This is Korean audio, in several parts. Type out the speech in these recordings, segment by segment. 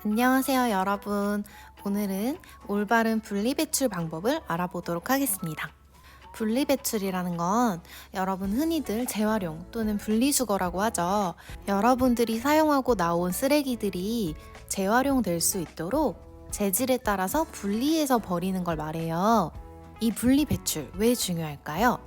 안녕하세요, 여러분. 오늘은 올바른 분리배출 방법을 알아보도록 하겠습니다. 분리배출이라는 건 여러분 흔히들 재활용 또는 분리수거라고 하죠. 여러분들이 사용하고 나온 쓰레기들이 재활용될 수 있도록 재질에 따라서 분리해서 버리는 걸 말해요. 이 분리배출 왜 중요할까요?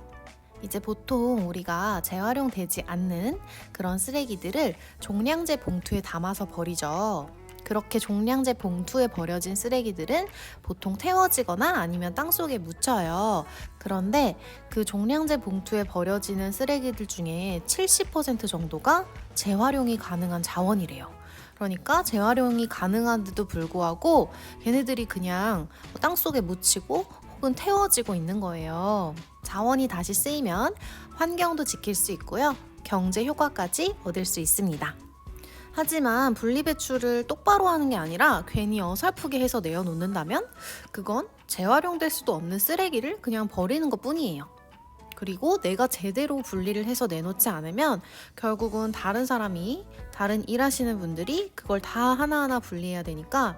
이제 보통 우리가 재활용되지 않는 그런 쓰레기들을 종량제 봉투에 담아서 버리죠. 그렇게 종량제 봉투에 버려진 쓰레기들은 보통 태워지거나 아니면 땅속에 묻혀요. 그런데 그 종량제 봉투에 버려지는 쓰레기들 중에 70% 정도가 재활용이 가능한 자원이래요. 그러니까 재활용이 가능한데도 불구하고 얘네들이 그냥 땅속에 묻히고 혹은 태워지고 있는 거예요. 자원이 다시 쓰이면 환경도 지킬 수 있고요. 경제 효과까지 얻을 수 있습니다. 하지만 분리배출을 똑바로 하는 게 아니라 괜히 어설프게 해서 내어놓는다면 그건 재활용될 수도 없는 쓰레기를 그냥 버리는 것 뿐이에요. 그리고 내가 제대로 분리를 해서 내놓지 않으면 결국은 다른 사람이, 다른 일하시는 분들이 그걸 다 하나하나 분리해야 되니까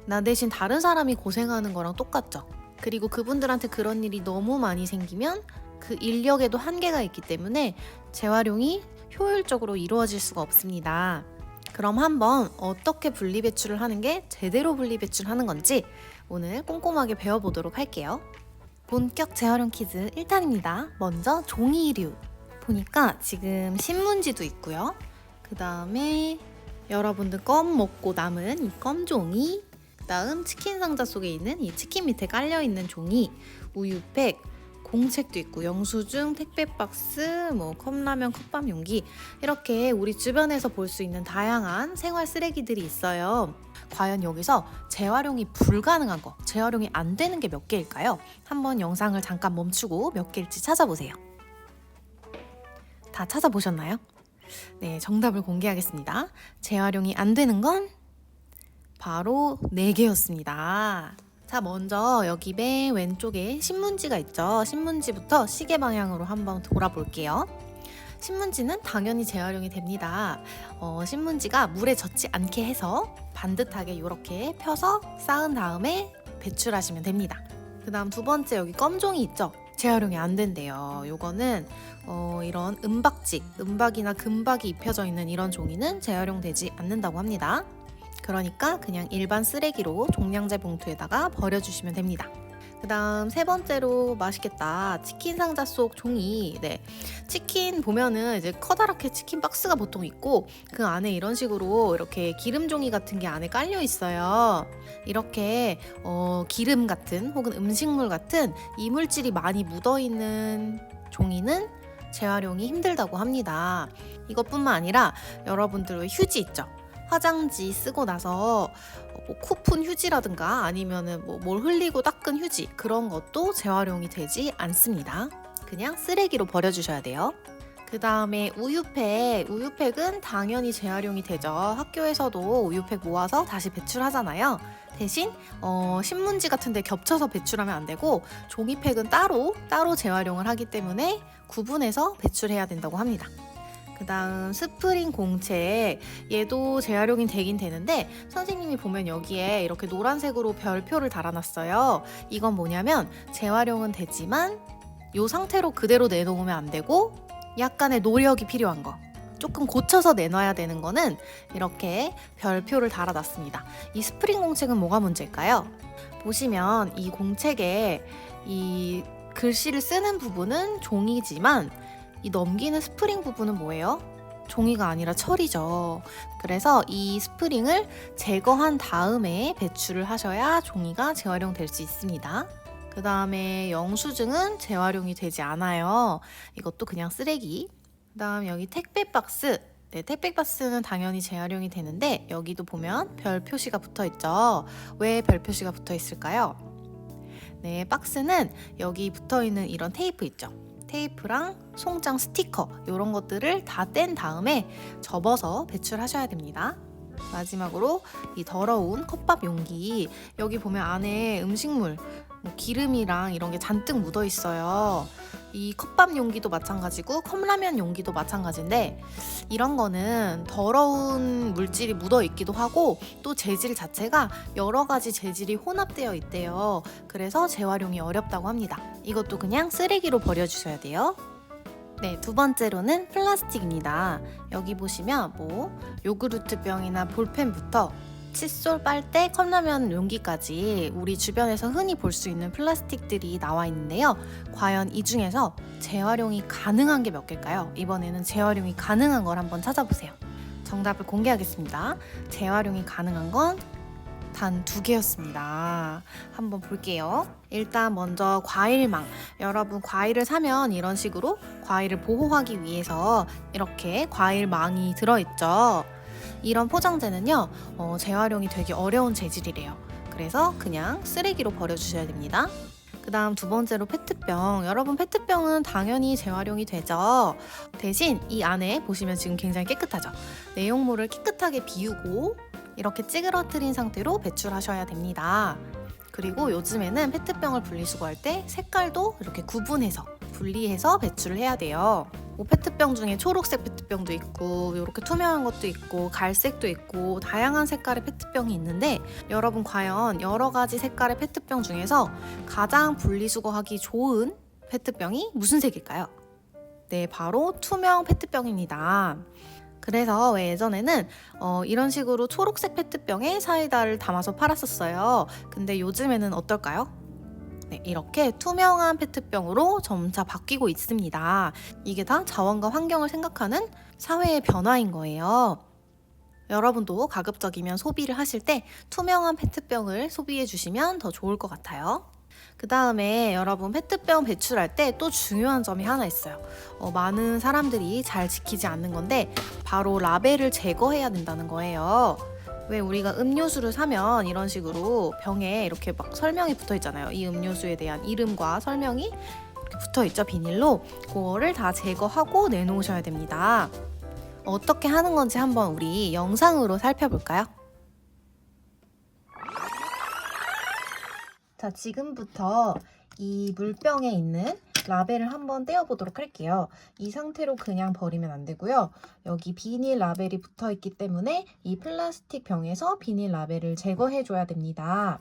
나 대신 다른 사람이 고생하는 거랑 똑같죠. 그리고 그분들한테 그런 일이 너무 많이 생기면 그 인력에도 한계가 있기 때문에 재활용이 효율적으로 이루어질 수가 없습니다. 그럼 한번 어떻게 분리배출을 하는 게 제대로 분리배출하는 건지 오늘 꼼꼼하게 배워보도록 할게요. 본격 재활용 퀴즈 1탄입니다. 먼저 종이류. 보니까 지금 신문지도 있고요. 그 다음에 여러분들 껌 먹고 남은 이 껌종이, 그 다음 치킨 상자 속에 있는 이 치킨 밑에 깔려있는 종이, 우유팩, 공책도 있고 영수증, 택배 박스, 컵라면, 컵밥 용기 이렇게 우리 주변에서 볼 수 있는 다양한 생활 쓰레기들이 있어요. 과연 여기서 재활용이 불가능한 거, 재활용이 안 되는 게 몇 개일까요? 한번 영상을 잠깐 멈추고 몇 개일지 찾아보세요. 다 찾아보셨나요? 네, 정답을 공개하겠습니다. 재활용이 안 되는 건 바로 4개였습니다. 자, 먼저 여기 맨 왼쪽에 신문지가 있죠. 신문지부터 시계 방향으로 한번 돌아볼게요. 신문지는 당연히 재활용이 됩니다. 신문지가 물에 젖지 않게 해서 반듯하게 이렇게 펴서 쌓은 다음에 배출하시면 됩니다. 그 다음 두 번째 여기 껌종이 있죠. 재활용이 안 된대요. 요거는 이런 은박이나 금박이 입혀져 있는 이런 종이는 재활용되지 않는다고 합니다. 그러니까 그냥 일반 쓰레기로 종량제 봉투에다가 버려주시면 됩니다. 그 다음 세 번째로 맛있겠다. 치킨 상자 속 종이. 네, 치킨 보면은 이제 커다랗게 치킨 박스가 보통 있고 그 안에 이런 식으로 이렇게 기름 종이 같은 게 안에 깔려 있어요. 이렇게 기름 같은 혹은 음식물 같은 이물질이 많이 묻어 있는 종이는 재활용이 힘들다고 합니다. 이것뿐만 아니라 여러분들 왜 휴지 있죠? 화장지 쓰고 나서 쿠폰 휴지라든가 아니면은 뭘 흘리고 닦은 휴지, 그런 것도 재활용이 되지 않습니다. 그냥 쓰레기로 버려주셔야 돼요. 그 다음에 우유팩은 당연히 재활용이 되죠. 학교에서도 우유팩 모아서 다시 배출하잖아요. 대신 신문지 같은 데 겹쳐서 배출하면 안 되고 종이팩은 따로 재활용을 하기 때문에 구분해서 배출해야 된다고 합니다. 그 다음 스프링 공책, 얘도 재활용이 되긴 되는데 선생님이 보면 여기에 이렇게 노란색으로 별표를 달아놨어요. 이건 뭐냐면 재활용은 되지만 이 상태로 그대로 내놓으면 안 되고 약간의 노력이 필요한 거, 조금 고쳐서 내놔야 되는 거는 이렇게 별표를 달아놨습니다. 이 스프링 공책은 뭐가 문제일까요? 보시면 이 공책에 이 글씨를 쓰는 부분은 종이지만 이 넘기는 스프링 부분은 뭐예요? 종이가 아니라 철이죠. 그래서 이 스프링을 제거한 다음에 배출을 하셔야 종이가 재활용될 수 있습니다. 그 다음에 영수증은 재활용이 되지 않아요. 이것도 그냥 쓰레기. 그 다음 여기 택배 박스. 네, 택배 박스는 당연히 재활용이 되는데 여기도 보면 별 표시가 붙어 있죠. 왜 별 표시가 붙어 있을까요? 네, 박스는 여기 붙어 있는 이런 테이프 있죠. 테이프랑 송장 스티커 이런 것들을 다 뗀 다음에 접어서 배출하셔야 됩니다. 마지막으로 이 더러운 컵밥 용기, 여기 보면 안에 음식물 뭐 기름이랑 이런 게 잔뜩 묻어 있어요. 이 컵밥 용기도 마찬가지고 컵라면 용기도 마찬가지인데 이런 거는 더러운 물질이 묻어 있기도 하고 또 재질 자체가 여러 가지 재질이 혼합되어 있대요. 그래서 재활용이 어렵다고 합니다. 이것도 그냥 쓰레기로 버려주셔야 돼요. 네, 두 번째로는 플라스틱입니다. 여기 보시면 뭐 요구르트 병이나 볼펜부터 칫솔, 빨대, 컵라면 용기까지 우리 주변에서 흔히 볼 수 있는 플라스틱들이 나와 있는데요. 과연 이 중에서 재활용이 가능한 게 몇 개일까요? 이번에는 재활용이 가능한 걸 한번 찾아보세요. 정답을 공개하겠습니다. 재활용이 가능한 건 단 2개였습니다. 한번 볼게요. 일단 먼저 과일망. 여러분 과일을 사면 이런 식으로 과일을 보호하기 위해서 이렇게 과일망이 들어있죠. 이런 포장재는요, 재활용이 되게 어려운 재질이래요. 그래서 그냥 쓰레기로 버려주셔야 됩니다. 그 다음 두 번째로 페트병. 여러분 페트병은 당연히 재활용이 되죠. 대신 이 안에 보시면 지금 굉장히 깨끗하죠. 내용물을 깨끗하게 비우고 이렇게 찌그러뜨린 상태로 배출하셔야 됩니다. 그리고 요즘에는 페트병을 분리수거할 때 색깔도 이렇게 구분해서 분리해서 배출을 해야 돼요. 뭐 페트병 중에 초록색 페트병도 있고 이렇게 투명한 것도 있고 갈색도 있고 다양한 색깔의 페트병이 있는데 여러분 과연 여러 가지 색깔의 페트병 중에서 가장 분리수거하기 좋은 페트병이 무슨 색일까요? 네, 바로 투명 페트병입니다. 그래서 왜 예전에는 이런 식으로 초록색 페트병에 사이다를 담아서 팔았었어요. 근데 요즘에는 어떨까요? 네, 이렇게 투명한 페트병으로 점차 바뀌고 있습니다. 이게 다 자원과 환경을 생각하는 사회의 변화인 거예요. 여러분도 가급적이면 소비를 하실 때 투명한 페트병을 소비해 주시면 더 좋을 것 같아요. 그 다음에 여러분 페트병 배출할 때 또 중요한 점이 하나 있어요. 많은 사람들이 잘 지키지 않는 건데 바로 라벨을 제거해야 된다는 거예요. 왜 우리가 음료수를 사면 이런 식으로 병에 이렇게 막 설명이 붙어 있잖아요. 이 음료수에 대한 이름과 설명이 이렇게 붙어 있죠, 비닐로. 그거를 다 제거하고 내놓으셔야 됩니다. 어떻게 하는 건지 한번 우리 영상으로 살펴볼까요? 자, 지금부터 이 물병에 있는 라벨을 한번 떼어보도록 할게요. 이 상태로 그냥 버리면 안 되고요. 여기 비닐 라벨이 붙어 있기 때문에 이 플라스틱 병에서 비닐 라벨을 제거해줘야 됩니다.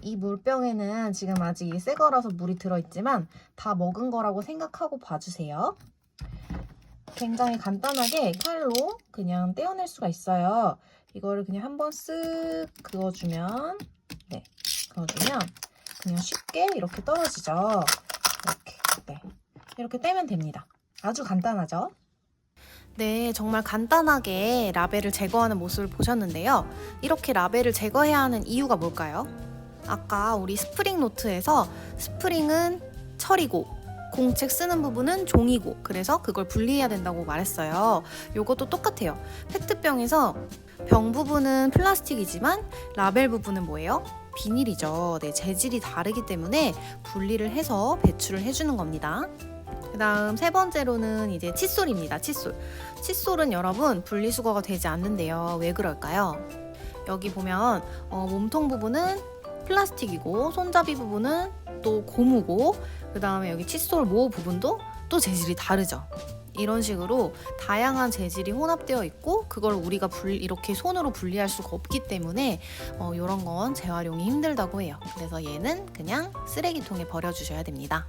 이 물병에는 지금 아직 새 거라서 물이 들어있지만 다 먹은 거라고 생각하고 봐주세요. 굉장히 간단하게 칼로 그냥 떼어낼 수가 있어요. 이거를 그냥 한번 쓱 그어주면 그냥 쉽게 이렇게 떨어지죠. 이렇게 떼면 됩니다. 아주 간단하죠? 네, 정말 간단하게 라벨을 제거하는 모습을 보셨는데요. 이렇게 라벨을 제거해야 하는 이유가 뭘까요? 아까 우리 스프링 노트에서 스프링은 철이고 공책 쓰는 부분은 종이고 그래서 그걸 분리해야 된다고 말했어요. 요것도 똑같아요. 페트병에서 병 부분은 플라스틱이지만 라벨 부분은 뭐예요? 비닐이죠. 네, 재질이 다르기 때문에 분리를 해서 배출을 해주는 겁니다. 그 다음 세 번째로는 이제 칫솔입니다. 칫솔은 여러분 분리수거가 되지 않는데요. 왜 그럴까요? 여기 보면 몸통 부분은 플라스틱이고 손잡이 부분은 또 고무고 그 다음에 여기 칫솔 모 부분도 또 재질이 다르죠. 이런 식으로 다양한 재질이 혼합되어 있고 그걸 우리가 이렇게 손으로 분리할 수가 없기 때문에 이런 건 재활용이 힘들다고 해요. 그래서 얘는 그냥 쓰레기통에 버려주셔야 됩니다.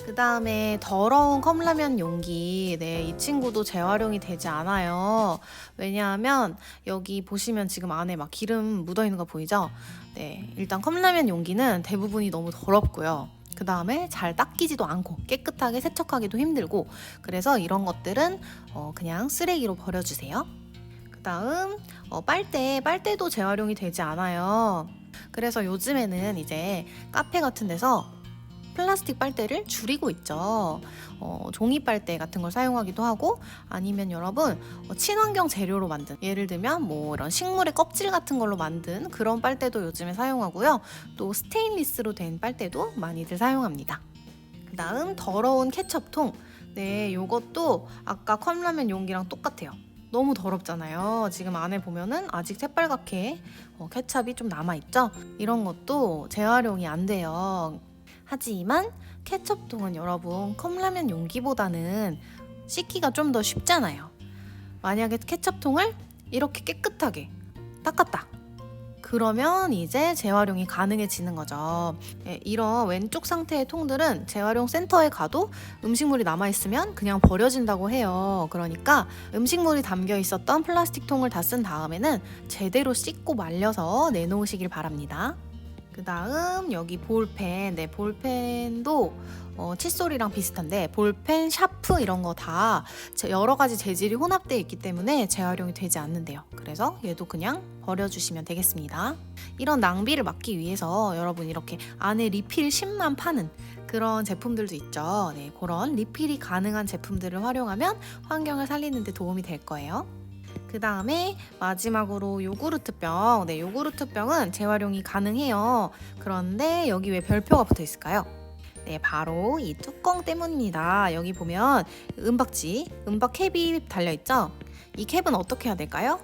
그 다음에 더러운 컵라면 용기. 네, 이 친구도 재활용이 되지 않아요. 왜냐하면 여기 보시면 지금 안에 막 기름 묻어있는 거 보이죠? 네, 일단 컵라면 용기는 대부분이 너무 더럽고요. 그 다음에 잘 닦이지도 않고 깨끗하게 세척하기도 힘들고 그래서 이런 것들은 그냥 쓰레기로 버려주세요. 그 다음 빨대도 재활용이 되지 않아요. 그래서 요즘에는 이제 카페 같은 데서 플라스틱 빨대를 줄이고 있죠. 종이 빨대 같은 걸 사용하기도 하고 아니면 여러분 친환경 재료로 만든 예를 들면 뭐 이런 식물의 껍질 같은 걸로 만든 그런 빨대도 요즘에 사용하고요. 또 스테인리스로 된 빨대도 많이들 사용합니다. 그 다음 더러운 케첩통. 네, 요것도 아까 컵라면 용기랑 똑같아요. 너무 더럽잖아요. 지금 안에 보면은 아직 새빨갛게 케찹이 좀 남아있죠? 이런 것도 재활용이 안 돼요. 하지만 케첩통은 여러분 컵라면 용기보다는 씻기가 좀 더 쉽잖아요. 만약에 케첩통을 이렇게 깨끗하게 닦았다. 그러면 이제 재활용이 가능해지는 거죠. 예, 이런 왼쪽 상태의 통들은 재활용 센터에 가도 음식물이 남아있으면 그냥 버려진다고 해요. 그러니까 음식물이 담겨 있었던 플라스틱 통을 다 쓴 다음에는 제대로 씻고 말려서 내놓으시길 바랍니다. 그 다음 여기 볼펜, 네, 볼펜도 칫솔이랑 비슷한데 볼펜, 샤프 이런 거 다 여러 가지 재질이 혼합되어 있기 때문에 재활용이 되지 않는데요. 그래서 얘도 그냥 버려주시면 되겠습니다. 이런 낭비를 막기 위해서 여러분 이렇게 안에 리필10만 파는 그런 제품들도 있죠. 네, 그런 리필이 가능한 제품들을 활용하면 환경을 살리는 데 도움이 될 거예요. 그 다음에 마지막으로 요구르트병. 네, 요구르트병은 재활용이 가능해요. 그런데 여기 왜 별표가 붙어 있을까요? 네, 바로 이 뚜껑 때문입니다. 여기 보면 은박지, 은박 캡이 달려있죠? 이 캡은 어떻게 해야 될까요?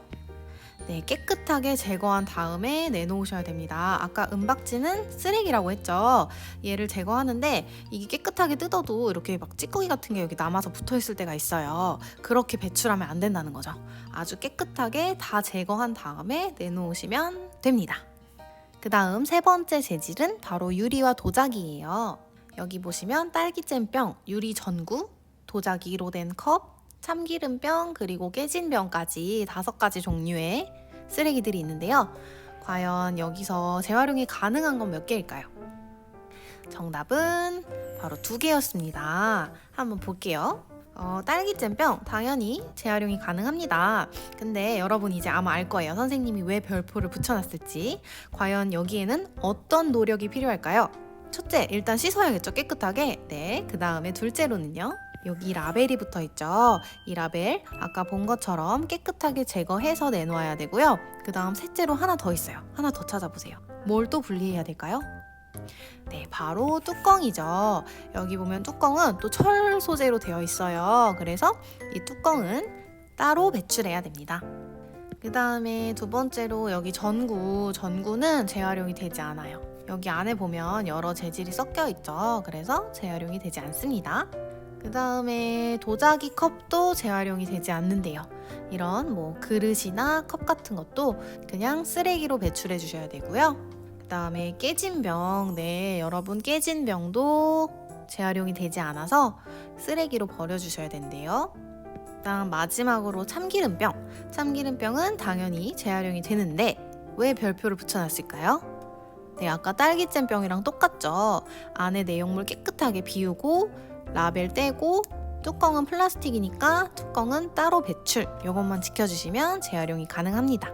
네, 깨끗하게 제거한 다음에 내놓으셔야 됩니다. 아까 은박지는 쓰레기라고 했죠. 얘를 제거하는데 이게 깨끗하게 뜯어도 이렇게 막 찌꺼기 같은 게 여기 남아서 붙어 있을 때가 있어요. 그렇게 배출하면 안 된다는 거죠. 아주 깨끗하게 다 제거한 다음에 내놓으시면 됩니다. 그 다음 세 번째 재질은 바로 유리와 도자기예요. 여기 보시면 딸기잼병, 유리 전구, 도자기로 된 컵, 참기름병, 그리고 깨진 병까지 5가지 종류의 쓰레기들이 있는데요. 과연 여기서 재활용이 가능한 건 몇 개일까요? 정답은 바로 2개였습니다. 한번 볼게요. 딸기잼병 당연히 재활용이 가능합니다. 근데 여러분 이제 아마 알 거예요. 선생님이 왜 별표를 붙여놨을지. 과연 여기에는 어떤 노력이 필요할까요? 첫째, 일단 씻어야겠죠, 깨끗하게. 네, 그 다음에 둘째로는요. 여기 라벨이 붙어 있죠. 이 라벨 아까 본 것처럼 깨끗하게 제거해서 내놓아야 되고요. 그 다음 셋째로 하나 더 있어요. 하나 더 찾아보세요. 뭘 또 분리해야 될까요? 네, 바로 뚜껑이죠. 여기 보면 뚜껑은 또 철 소재로 되어 있어요. 그래서 이 뚜껑은 따로 배출해야 됩니다. 그 다음에 두 번째로 여기 전구는 재활용이 되지 않아요. 여기 안에 보면 여러 재질이 섞여 있죠. 그래서 재활용이 되지 않습니다. 그 다음에 도자기 컵도 재활용이 되지 않는데요. 이런 뭐 그릇이나 컵 같은 것도 그냥 쓰레기로 배출해 주셔야 되고요. 그 다음에 깨진 병, 네, 여러분 깨진 병도 재활용이 되지 않아서 쓰레기로 버려주셔야 된대요. 그다음 마지막으로 참기름병은 당연히 재활용이 되는데 왜 별표를 붙여놨을까요? 네, 아까 딸기잼병이랑 똑같죠. 안에 내용물 깨끗하게 비우고 라벨 떼고 뚜껑은 플라스틱이니까 뚜껑은 따로 배출. 이것만 지켜주시면 재활용이 가능합니다.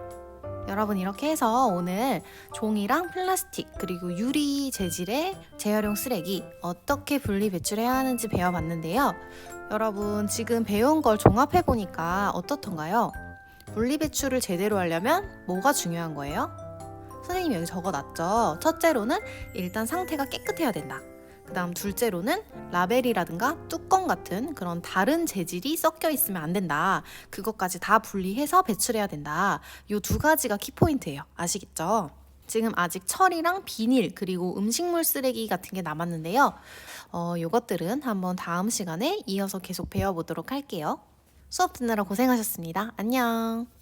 여러분 이렇게 해서 오늘 종이랑 플라스틱 그리고 유리 재질의 재활용 쓰레기 어떻게 분리 배출해야 하는지 배워봤는데요. 여러분 지금 배운 걸 종합해보니까 어떻던가요? 분리 배출을 제대로 하려면 뭐가 중요한 거예요? 선생님이 여기 적어놨죠. 첫째로는 일단 상태가 깨끗해야 된다. 그 다음 둘째로는 라벨이라든가 뚜껑 같은 그런 다른 재질이 섞여 있으면 안 된다. 그것까지 다 분리해서 배출해야 된다. 이 2가지가 키포인트예요. 아시겠죠? 지금 아직 철이랑 비닐 그리고 음식물 쓰레기 같은 게 남았는데요. 요것들은 한번 다음 시간에 이어서 계속 배워보도록 할게요. 수업 듣느라 고생하셨습니다. 안녕.